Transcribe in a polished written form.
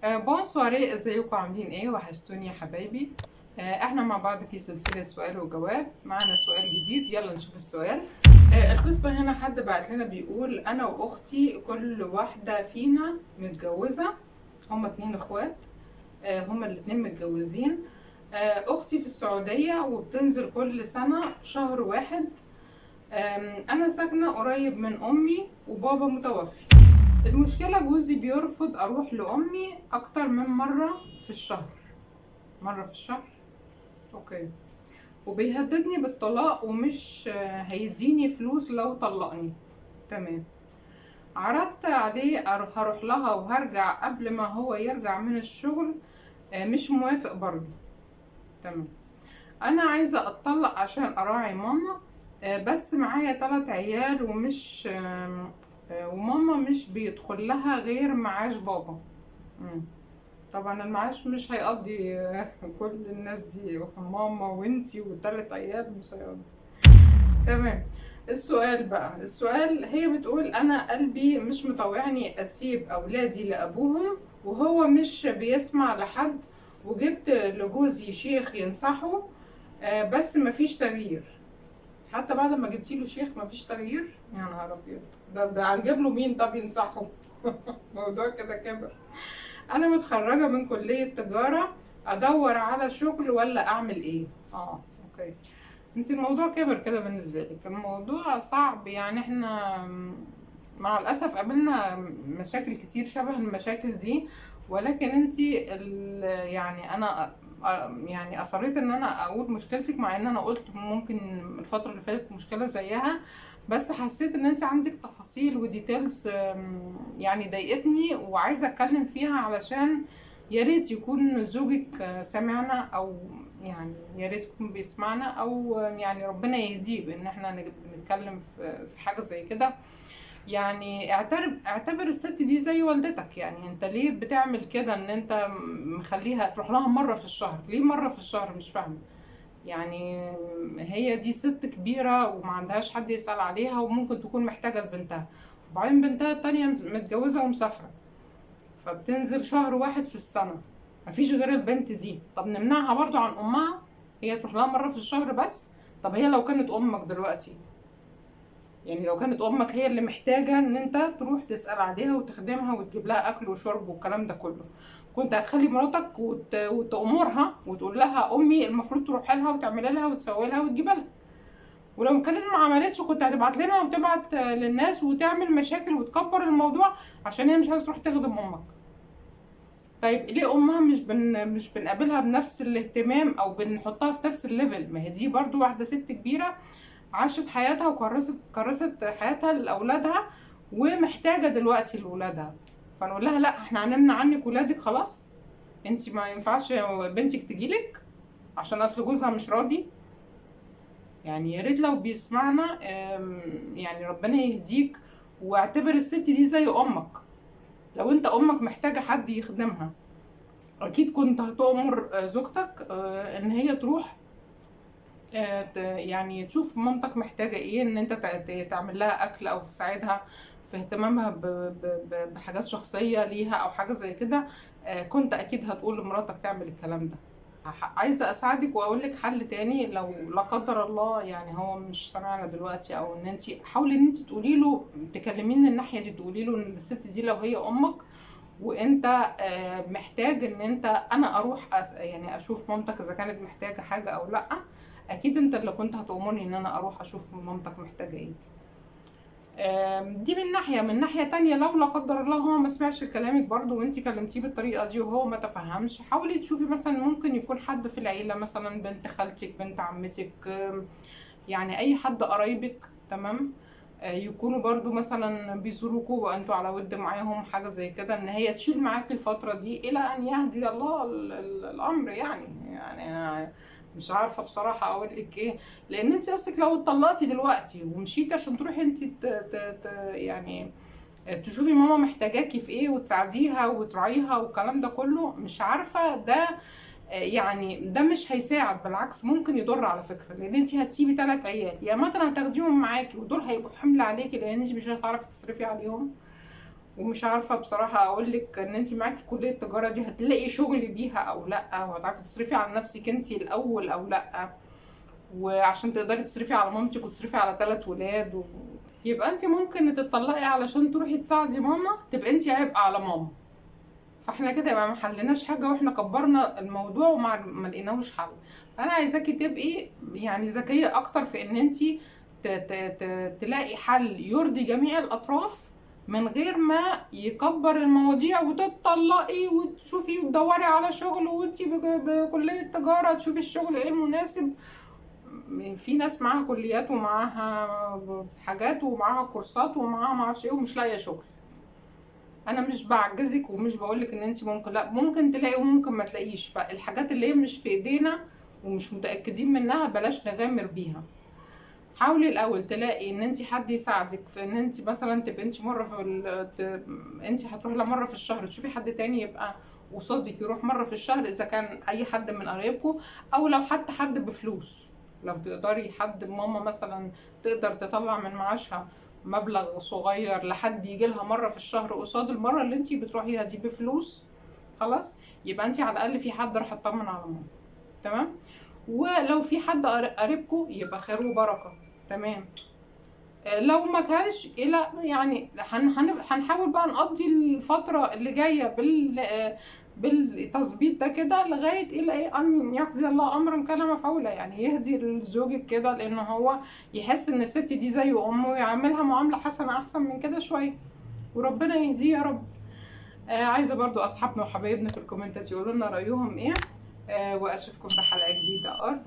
بون سواري، ازيكم عاملين ايه؟ وحشتوني يا حبايبي. احنا مع بعض في سلسلة سؤال وجواب. معنا سؤال جديد، يلا نشوف السؤال. القصة هنا حد بعت لنا بيقول: انا واختي كل واحدة فينا متجوزة. هما 2 اخوات. هما الاتنين متجوزين. اختي في السعودية وبتنزل كل سنة شهر واحد. انا ساكنة قريب من امي وبابا متوفي. المشكلة جوزي بيرفض اروح لامي اكتر من مرة في الشهر. مرة في الشهر، اوكي. وبيهددني بالطلاق ومش هيديني فلوس لو طلقني. تمام. عرضت عليه هروح لها وهرجع قبل ما هو يرجع من الشغل. مش موافق برضه. تمام. انا عايزة اتطلق عشان اراعي ماما. بس معايا 3 عيال وماما مش بيدخل لها غير معاش بابا. مم. طبعا المعاش مش هيقضي كل الناس دي، ماما وانتي و3 عيال مش هيقضي. تمام. السؤال هي بتقول: انا قلبي مش مطوعني اسيب اولادي لابوهم وهو مش بيسمع لحد، وجبت لجوزي شيخ ينصحه. بس مفيش تغيير. حتى بعد ما جبتي له شيخ مفيش تغيير؟ يا نهار ابيض! ده هنجيب له مين طب ينصحه؟ موضوع كده كبر. انا متخرجه من كليه تجاره، ادور على شغل ولا اعمل ايه؟ اوكي. انت الموضوع كبر كده بالنسبه لك، الموضوع صعب يعني. احنا مع الاسف قابلنا مشاكل كتير شبه المشاكل دي، ولكن انت يعني انا يعني اصريت ان انا اقول مشكلتك، مع ان انا قلت ممكن الفتره اللي فاتت مشكله زيها. بس حسيت ان انت عندك تفاصيل وديتيلز يعني ضايقتني وعايزه اتكلم فيها، علشان يا ريت يكون زوجك سمعنا، او يعني يا ريت يكون بيسمعنا، او يعني ربنا يهديه بان احنا نتكلم في حاجه زي كده. يعني اعتبر الست دي زي والدتك. يعني انت ليه بتعمل كده؟ ان انت مخليها تروح لها مرة في الشهر. ليه مرة في الشهر؟ مش فاهمة. يعني هي دي ست كبيرة وما عندهاش حد يسأل عليها، وممكن تكون محتاجة لبنتها. وبعدين بنتها التانية متجوزة ومسافرة، فبتنزل شهر واحد في السنة. مفيش غير البنت دي. طب نمنعها برضو عن أمها؟ هي تروح لها مرة في الشهر بس؟ طب هي لو كانت أمك دلوقتي، يعني لو كانت امك هي اللي محتاجه ان انت تروح تسال عليها وتخدمها وتجيب لها اكل وشرب والكلام ده كله، كنت هتخلي مراتك وتامرها وتقول لها: امي المفروض تروح لها وتعمل لها وتسوي لها وتجيب لها. ولو كانت ما عملتش كنت هتبعت لنا وتبعت للناس وتعمل مشاكل وتكبر الموضوع عشان هي مش عايزه تروح تخدم امك. طيب ليه امها مش بنقابلها بنفس الاهتمام او بنحطها في نفس الليفل؟ ما هي دي برضو واحده ست كبيره عاشت حياتها وكرست حياتها لاولادها، ومحتاجه دلوقتي لاولادها. فنقول لها: لا، احنا هنمنع عنك ولادك خلاص، انت ما ينفعش بنتك تجيلك عشان اصل جوزها مش راضي. يعني يا ريت لو بيسمعنا يعني ربنا يهديك، واعتبر الست دي زي امك. لو انت امك محتاجه حد يخدمها، اكيد كنت هتؤمر زوجتك ان هي تروح يعني تشوف مامتك محتاجة ايه، ان انت تعمل لها اكل او تساعدها في اهتمامها بحاجات شخصية ليها او حاجة زي كده. كنت اكيد هتقول لمراتك تعمل الكلام ده. عايزة اساعدك واقول لك حل تاني. لو لا قدر الله يعني هو مش سامعنا دلوقتي، او ان انت حاولي ان انت تقولي له، تكلمين من الناحية دي، تقولي له ان الست دي لو هي امك وانت محتاج ان انا اروح يعني اشوف مامتك اذا كانت محتاجة حاجة او لا، اكيد انت اللي كنت هتأمرني ان انا اروح اشوف مامتك محتاجة ايه. دي من ناحية تانية، لو لا قدر الله هو ما سمعش كلامك برضو وانت كلمتيه بالطريقة دي وهو ما تفهمش، حاولي تشوفي مثلا ممكن يكون حد في العيلة، مثلا بنت خالتك، بنت عمتك، يعني اي حد قرايبك. تمام. يكونوا برضو مثلا بيزوروكوا وانتوا على ود معاهم، حاجة زي كده، ان هي تشيل معاك الفترة دي الى ان يهدي الله الامر. يعني أنا مش عارفة بصراحة اقول لك ايه. لان انت اصلك لو اتطلقتي دلوقتي ومشيتي عشان تروحي انت يعني تشوفي ماما محتاجاكي في ايه وتساعديها وتراعيها والكلام ده كله، مش عارفة ده يعني ده مش هيساعد، بالعكس ممكن يضر على فكرة. لان انت هتسيبي 3 عيال، يا مثلا هتاخديهم معاكي ودول هيبقوا حمل عليكي لان انت مش هتعرفي تصرفي عليهم، ومش عارفه بصراحه اقول لك ان انت معاكي كليه التجاره دي هتلاقي شغل بيها او لا، وهتعرفي تصرفي على نفسك انت الاول او لا، وعشان تقدري تصرفي على مامتك وتصرفي على 3 ولاد يبقى انت ممكن تتطلقي علشان تروحي تساعدي ماما، تبقى انت عبء على ماما. فاحنا كده يبقى ما حلناش حاجه، واحنا كبرنا الموضوع وما ما لقيناهوش حل. فانا عايزاكي تبقي يعني ذكيه اكتر في ان انت تلاقي حل يرضي جميع الاطراف، من غير ما يكبر المواضيع وتتطلقي وتشوفي وتدوري على شغل وانتي بكلية تجارة تشوفي الشغل ايه المناسب. في ناس معاها كليات ومعاها حاجات ومعاها كورسات ومعاها معرفش ايه ومش لاقيه شغل. انا مش بعجزك ومش بقولك ان انت ممكن، لا ممكن تلاقي وممكن ما تلاقيش. فالحاجات اللي هي مش في ايدينا ومش متاكدين منها بلاش نغامر بيها. حاولي الاول تلاقي ان انت حد يساعدك في ان انت مثلا تبقى انت مره في انت هتروحي لها مره في الشهر، تشوفي حد تاني يبقى قصادك يروح مره في الشهر اذا كان اي حد من قرايبكم، او لو حتى حد بفلوس. لو تقدري حد ماما مثلا تقدر تطلع من معاشها مبلغ صغير لحد يجي لها مره في الشهر قصاد المره اللي انت بتروحيها دي بفلوس، خلاص يبقى انت على الاقل في حد راح اطمن على ماما. تمام. ولو في حد قريبكم يبقى خير وبركه. تمام. لو ما كانش الى يعني هنحاول بقى نقضي الفتره اللي جايه بالتظبيط ده كده لغايه الى ايه ان يقضي الله امرا كان مفعولا. يعني يهدي لزوجك كده لان هو يحس ان الست دي زي امه ويعملها معامله حسنه احسن من كده شويه، وربنا يهديه يا رب. عايزه برضو اصحابنا وحبايبنا في الكومنتات يقولوا لنا رايهم ايه. واشوفكم في حلقه جديده. اور